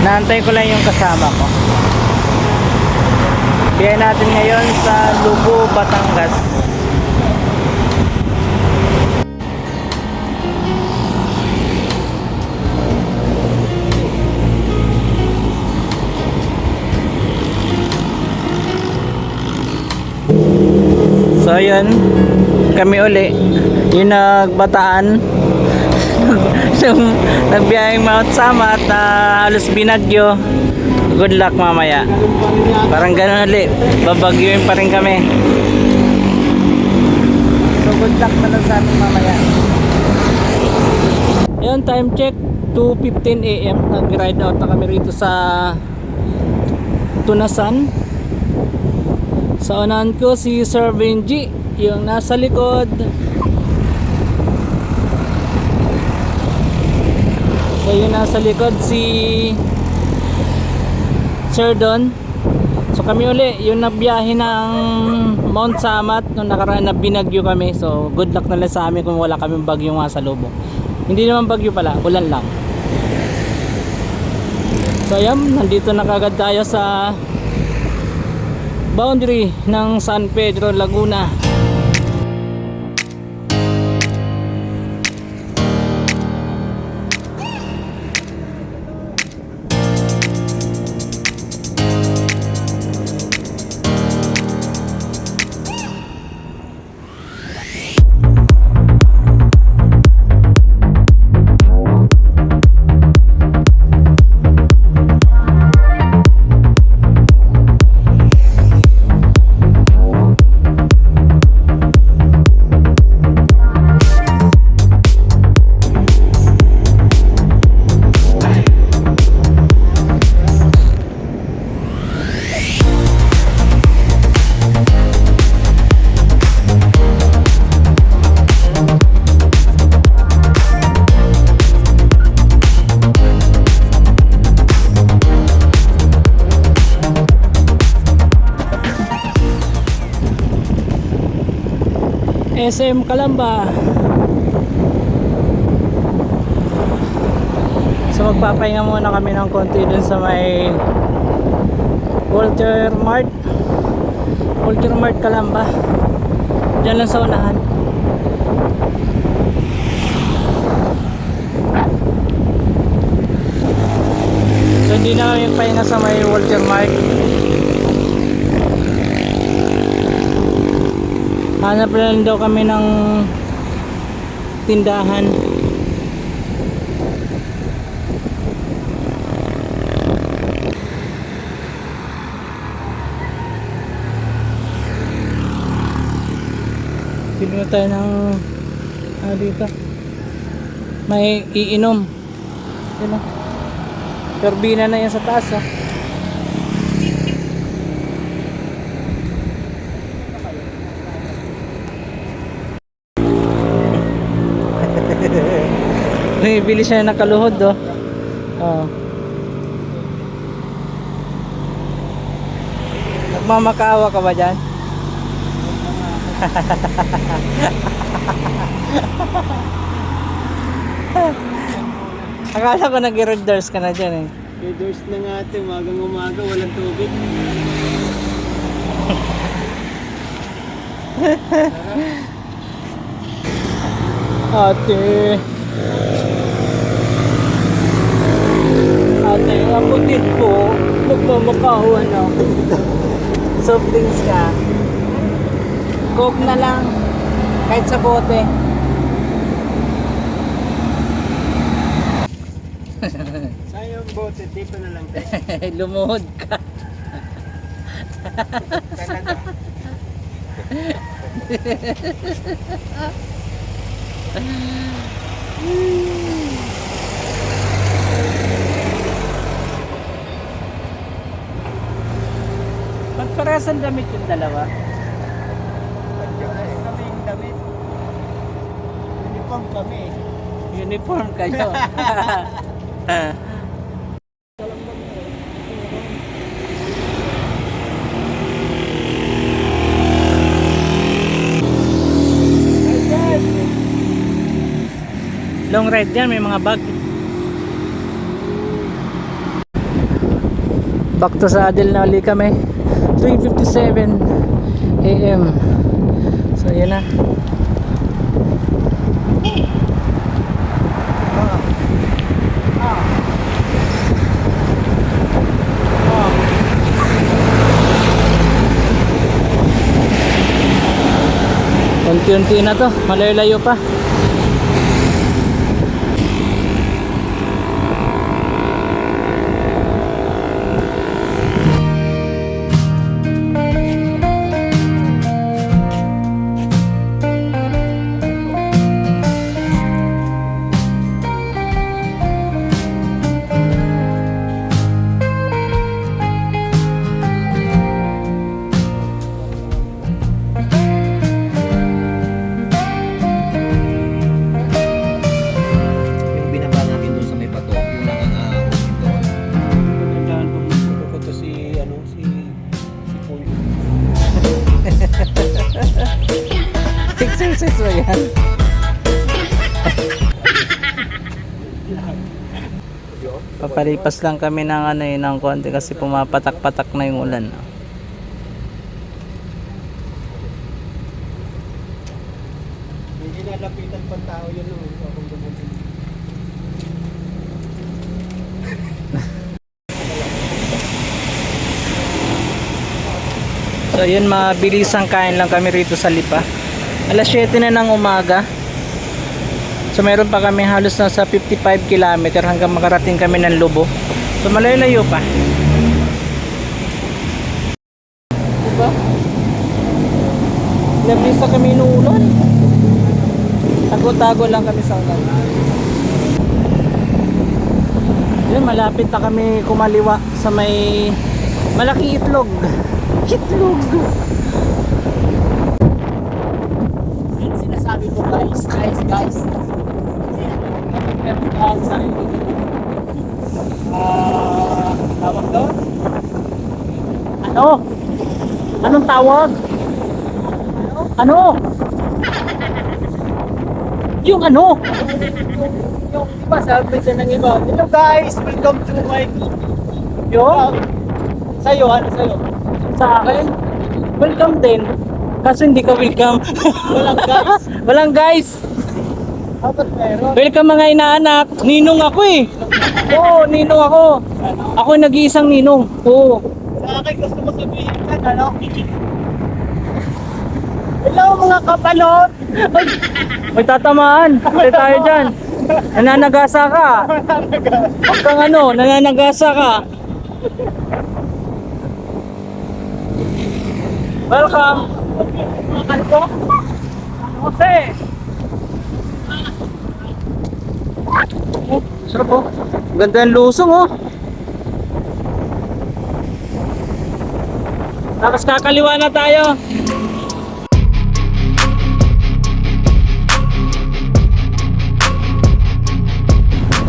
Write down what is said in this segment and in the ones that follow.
Naantay ko lang yung kasama ko. Biyahe natin ngayon sa Lubo, Batangas. So yun, kami uli yung nagbataan. Yung nagbiyaheng Mount Samat na halos binagyo. Good luck mamaya. Parang ganun ulit, babagyuin pa rin kami. So good luck na lang sa atin mamaya. Yun, time check 2:15 AM. Nag-ride out na kami rito sa Tunasan. Sa unahan ko si Sir Benji, yung nasa likod. So yung nasa likod si Sir Don. So kami uli yung nabiyahe ng Mount Samat nung nakaraan na binagyo kami. So good luck na lang sa amin kung wala kaming bagyo nga sa lubong. Hindi naman bagyo pala, ulan lang. So ayan, nandito na kagad tayo sa boundary ng San Pedro, Laguna. SM Calamba. So magpapahinga muna kami ng konti dun sa may Walter Mart Calamba. Diyan lang sa unahan. So hindi na kami pahinga sa may Walter Mart. Hanap lang daw kami ng tindahan. Bili na tayo ng dito. May iinom. Yan o. Turbina na yan sa taas o. Bili siya ng kaluhod do. Oh. Nagmamakaawa ka ba dyan? Akala ko nag-red doors ka na dyan eh. Red doors na nga ate, umagang umaga, walang tubig. Ate, abutin po, magmamakawan ako. Soft drinks ka. Coke na lang, kahit sa bote. Saan yung bote? Dito na lang tayo. Lumuhod ka. Magparehas ang damit yung dalawa. Parehas kami yung damit. Uniform kami. Uniform kayo. Long ride yan, may mga bag. Back to saddle na ulit kami. 3:57 AM. So yan na. Unti-unti na to, malayo-layo pa. Yung binaba natin doon sa may bato, yung nakaka-open doon. Tandaan ko magpupunta ko to si Paul. Exercise ba yan? Papalipas lang kami ng ng konti kasi pumapatak-patak na yung ulan. Hindi nalapitan pang tao yun no. Akong dumating. So yun, mabilisang kain lang kami rito sa Lipa. Alas 7 na ng umaga. So meron pa kami halos nasa 55 km hanggang makarating kami ng Lobo. So malayo-layo pa. Diba? Nabisa kami ng ulan. Tago-tago lang kami sa ulan. Yun, malapit na kami kumaliwa sa may malaking itlog. Itlog! Yan sinasabi ko guys. Tawag doon? Ano? Anong tawag? Ano? Yung ano? Yung iba sabi siya ng iba. Hello guys, welcome to my Yung? Sa'yo, ano sa'yo? Sa akin? Welcome din. Kaso hindi ka welcome. Walang guys. Walang guys. Dapat meron. Welcome mga inaanak. Ninong ako eh. Oo, ninong ako. Ako yung nag-iisang ninong. Oo. Sa akin gusto mo sabihin ka, ano? Hello mga kapalot! May tatamaan. Pati tayo dyan. Nananagasa ka. Huwag kang nananagasa ka. Welcome. Ano po? Jose. Oh, sarap po. Ganda yung lusong oh. Tapos kakaliwa na tayo.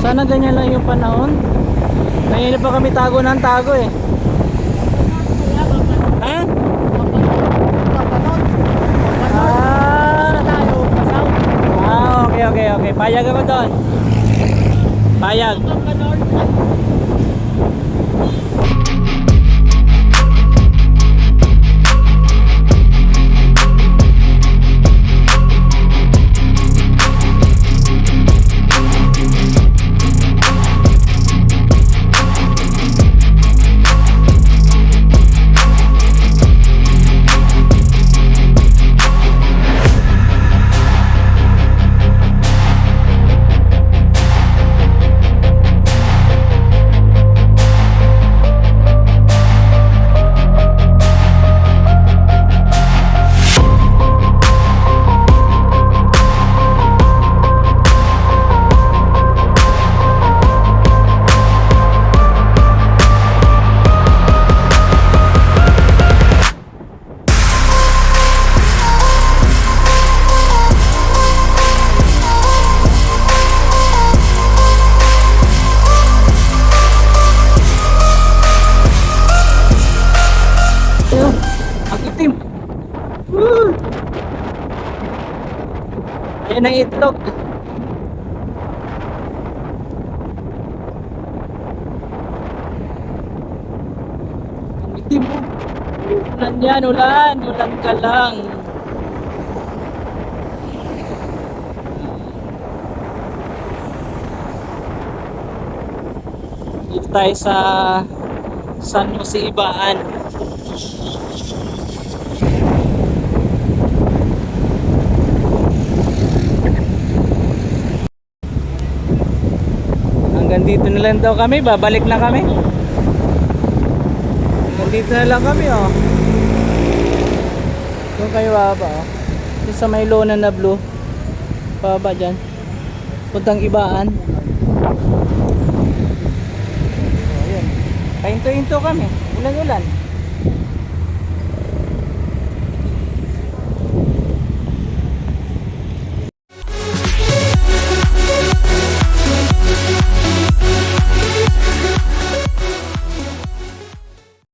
Sana ganyan lang yung panahon. Ngayon pa kami tago ng tago eh. Ha? Okay. Payag ako doon. Payag. Ayan ang itlog. yan, ulan. Ulan ka lang. Dito tayo sa San Jose Ibaan. Hanggang dito na lang daw kami, babalik na kami. Hanggang dito na lang kami, oh. Doon kayo baba, oh. Yung sa may lona na blue. Baba dyan. Puntang Ibaan. Oh, yun. Pahinto-hinto kami. Ulan-ulan.